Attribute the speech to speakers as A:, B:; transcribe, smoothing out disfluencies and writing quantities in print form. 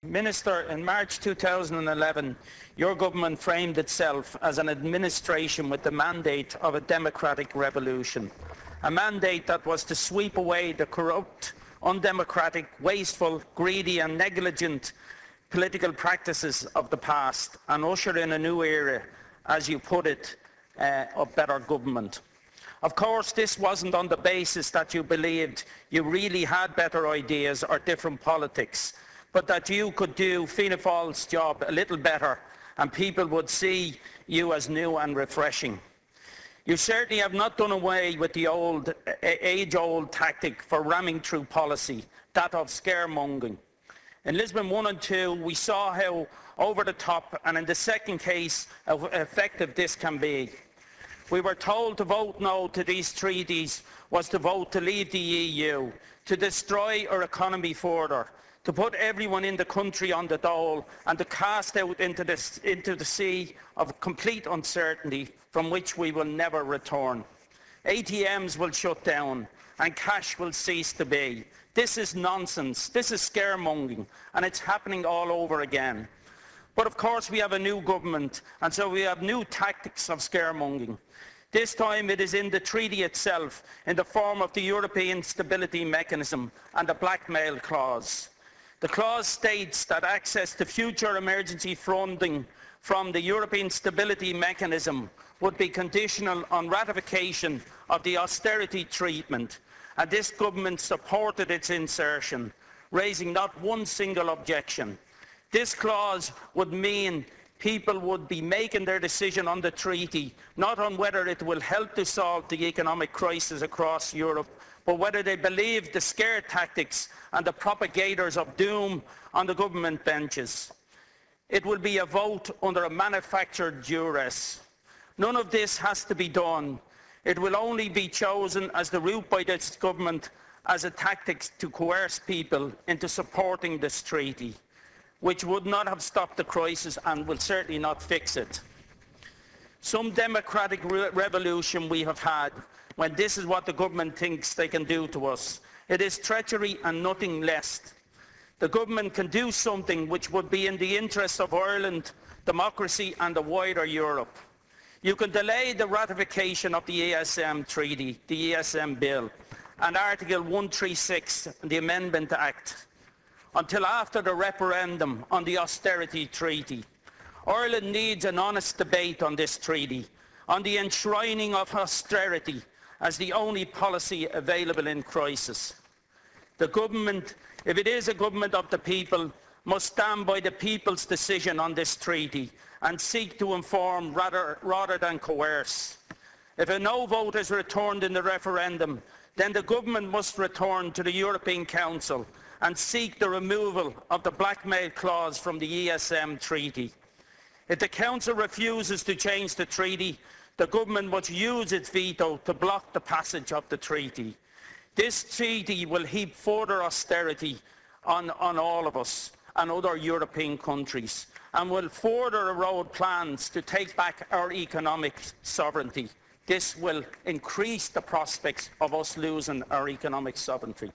A: Minister, in March 2011, your government framed itself as an administration with the mandate of a democratic revolution, a mandate that was to sweep away the corrupt, undemocratic, wasteful, greedy and negligent political practices of the past and usher in a new era, as you put it, of better government. Of course, this wasn't on the basis that you believed you really had better ideas or different politics, but that you could do Fianna Fáil's job a little better and people would see you as new and refreshing. You certainly have not done away with the age-old tactic for ramming through policy, that of scaremongering. In Lisbon 1 and 2, we saw how over the top, and in the second case, how effective this can be. We were told to vote no to these treaties was to vote to leave the EU, to destroy our economy further, to put everyone in the country on the dole and to cast out into the sea of complete uncertainty from which we will never return. ATMs will shut down and cash will cease to be. This is nonsense. This is scaremongering, and it's happening all over again. But of course we have a new government, and so we have new tactics of scaremongering. This time it is in the treaty itself, in the form of the European Stability Mechanism and the blackmail clause. The clause states that access to future emergency funding from the European Stability Mechanism would be conditional on ratification of the austerity treatment, and this government supported its insertion, raising not one single objection. This clause would mean people would be making their decision on the treaty, not on whether it will help to solve the economic crisis across Europe, but whether they believe the scare tactics and the propagators of doom on the government benches. It will be a vote under a manufactured duress. None of this has to be done. It will only be chosen as the route by this government as a tactic to coerce people into supporting this treaty, which would not have stopped the crisis and will certainly not fix it. Some democratic revolution we have had when this is what the government thinks they can do to us. It is treachery and nothing less. The government can do something which would be in the interests of Ireland, democracy and the wider Europe. You can delay the ratification of the ESM Treaty, the ESM Bill, and Article 136, the Amendment Act, until after the referendum on the austerity treaty. Ireland needs an honest debate on this treaty, on the enshrining of austerity as the only policy available in crisis. The government, if it is a government of the people, must stand by the people's decision on this treaty and seek to inform rather than coerce. If a no vote is returned in the referendum, then the government must return to the European Council and seek the removal of the blackmail clause from the ESM Treaty. If the Council refuses to change the treaty, the government must use its veto to block the passage of the treaty. This treaty will heap further austerity on all of us and other European countries, and will further erode plans to take back our economic sovereignty. This will increase the prospects of us losing our economic sovereignty.